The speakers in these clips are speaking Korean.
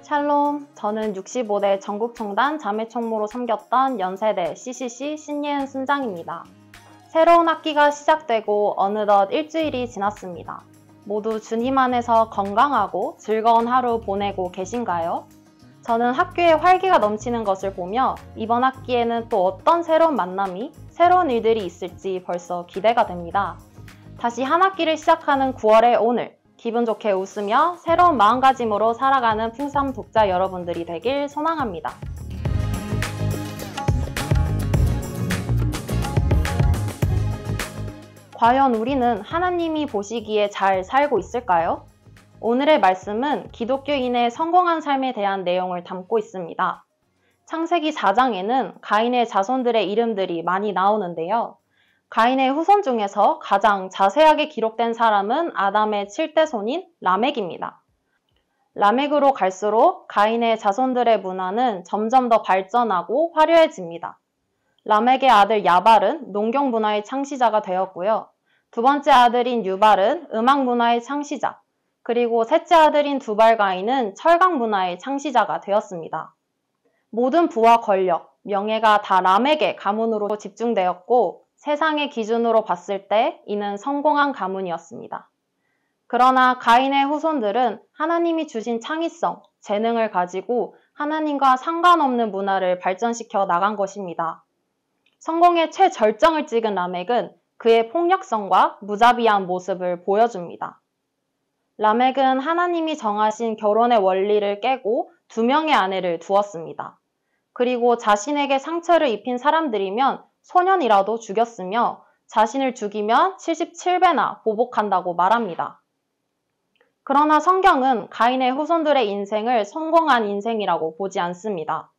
샬롬, 저는 65대 전국총단 자매총무로 섬겼던 연세대 CCC 신예은 순장입니다. 새로운 학기가 시작되고 어느덧 일주일이 지났습니다. 모두 주님 안에서 건강하고 즐거운 하루 보내고 계신가요? 저는 학교에 활기가 넘치는 것을 보며 이번 학기에는 또 어떤 새로운 만남이, 새로운 일들이 있을지 벌써 기대가 됩니다. 다시 한 학기를 시작하는 9월의 오늘, 기분 좋게 웃으며 새로운 마음가짐으로 살아가는 풍삼 독자 여러분들이 되길 소망합니다. 과연 우리는 하나님이 보시기에 잘 살고 있을까요? 오늘의 말씀은 기독교인의 성공한 삶에 대한 내용을 담고 있습니다. 창세기 4장에는 가인의 자손들의 이름들이 많이 나오는데요. 가인의 후손 중에서 가장 자세하게 기록된 사람은 아담의 7대 손인 라멕입니다. 라멕으로 갈수록 가인의 자손들의 문화는 점점 더 발전하고 화려해집니다. 라멕의 아들 야발은 농경 문화의 창시자가 되었고요. 두 번째 아들인 유발은 음악 문화의 창시자, 그리고 셋째 아들인 두발 가인은 철강 문화의 창시자가 되었습니다. 모든 부와 권력, 명예가 다 라멕의 가문으로 집중되었고 세상의 기준으로 봤을 때 이는 성공한 가문이었습니다. 그러나 가인의 후손들은 하나님이 주신 창의성, 재능을 가지고 하나님과 상관없는 문화를 발전시켜 나간 것입니다. 성공의 최절정을 찍은 라멕은 그의 폭력성과 무자비한 모습을 보여줍니다. 라멕은 하나님이 정하신 결혼의 원리를 깨고 2명의 아내를 두었습니다. 그리고 자신에게 상처를 입힌 사람들이면 소년이라도 죽였으며 자신을 죽이면 77배나 보복한다고 말합니다. 그러나 성경은 가인의 후손들의 인생을 성공한 인생이라고 보지 않습니다.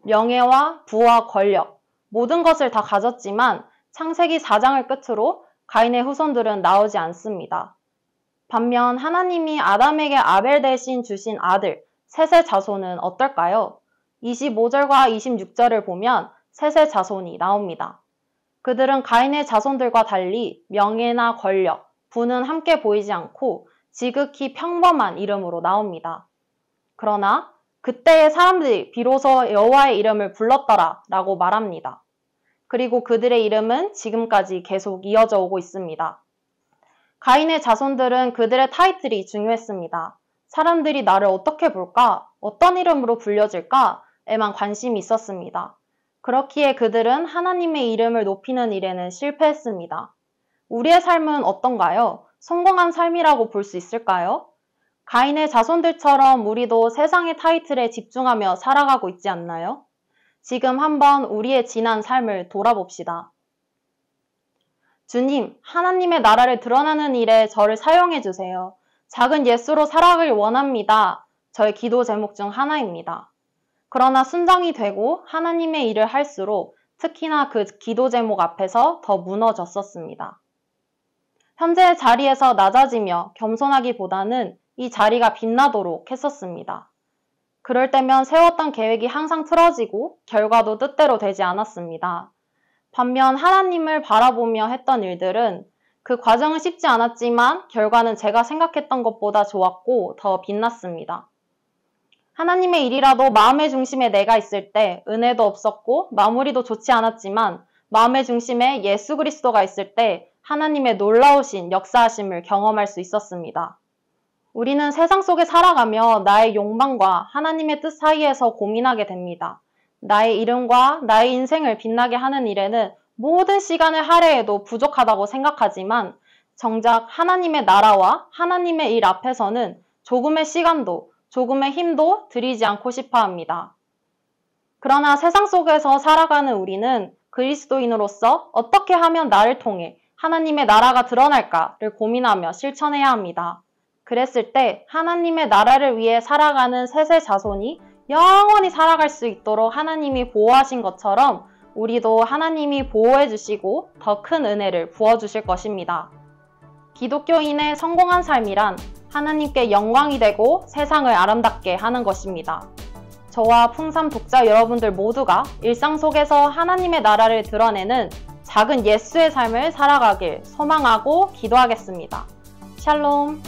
명예와 부와 권력, 모든 것을 다 가졌지만 창세기 4장을 끝으로 가인의 후손들은 나오지 않습니다. 반면 하나님이 아담에게 아벨 대신 주신 아들, 셋의 자손은 어떨까요? 25절과 26절을 보면 셋의 자손이 나옵니다. 그들은 가인의 자손들과 달리 명예나 권력, 부는 함께 보이지 않고 지극히 평범한 이름으로 나옵니다. 그러나 그때의 사람들이 비로소 여호와의 이름을 불렀더라 라고 말합니다. 그리고 그들의 이름은 지금까지 계속 이어져 오고 있습니다. 가인의 자손들은 그들의 타이틀이 중요했습니다. 사람들이 나를 어떻게 볼까? 어떤 이름으로 불려질까?에만 관심이 있었습니다. 그렇기에 그들은 하나님의 이름을 높이는 일에는 실패했습니다. 우리의 삶은 어떤가요? 성공한 삶이라고 볼 수 있을까요? 가인의 자손들처럼 우리도 세상의 타이틀에 집중하며 살아가고 있지 않나요? 지금 한번 우리의 지난 삶을 돌아봅시다. 주님, 하나님의 나라를 드러나는 일에 저를 사용해 주세요. 작은 예수로 살아가길 원합니다. 저의 기도 제목 중 하나입니다. 그러나 순장이 되고 하나님의 일을 할수록 특히나 그 기도 제목 앞에서 더 무너졌었습니다. 현재의 자리에서 낮아지며 겸손하기보다는 이 자리가 빛나도록 했었습니다. 그럴 때면 세웠던 계획이 항상 틀어지고 결과도 뜻대로 되지 않았습니다. 반면 하나님을 바라보며 했던 일들은 그 과정은 쉽지 않았지만 결과는 제가 생각했던 것보다 좋았고 더 빛났습니다. 하나님의 일이라도 마음의 중심에 내가 있을 때 은혜도 없었고 마무리도 좋지 않았지만 마음의 중심에 예수 그리스도가 있을 때 하나님의 놀라우신 역사하심을 경험할 수 있었습니다. 우리는 세상 속에 살아가며 나의 욕망과 하나님의 뜻 사이에서 고민하게 됩니다. 나의 이름과 나의 인생을 빛나게 하는 일에는 모든 시간을 할애해도 부족하다고 생각하지만 정작 하나님의 나라와 하나님의 일 앞에서는 조금의 시간도 조금의 힘도 들이지 않고 싶어 합니다. 그러나 세상 속에서 살아가는 우리는 그리스도인으로서 어떻게 하면 나를 통해 하나님의 나라가 드러날까를 고민하며 실천해야 합니다. 그랬을 때 하나님의 나라를 위해 살아가는 셋의 자손이 영원히 살아갈 수 있도록 하나님이 보호하신 것처럼 우리도 하나님이 보호해 주시고 더 큰 은혜를 부어주실 것입니다. 기독교인의 성공한 삶이란 하나님께 영광이 되고 세상을 아름답게 하는 것입니다. 저와 풍삼 독자 여러분들 모두가 일상 속에서 하나님의 나라를 드러내는 작은 예수의 삶을 살아가길 소망하고 기도하겠습니다. 샬롬.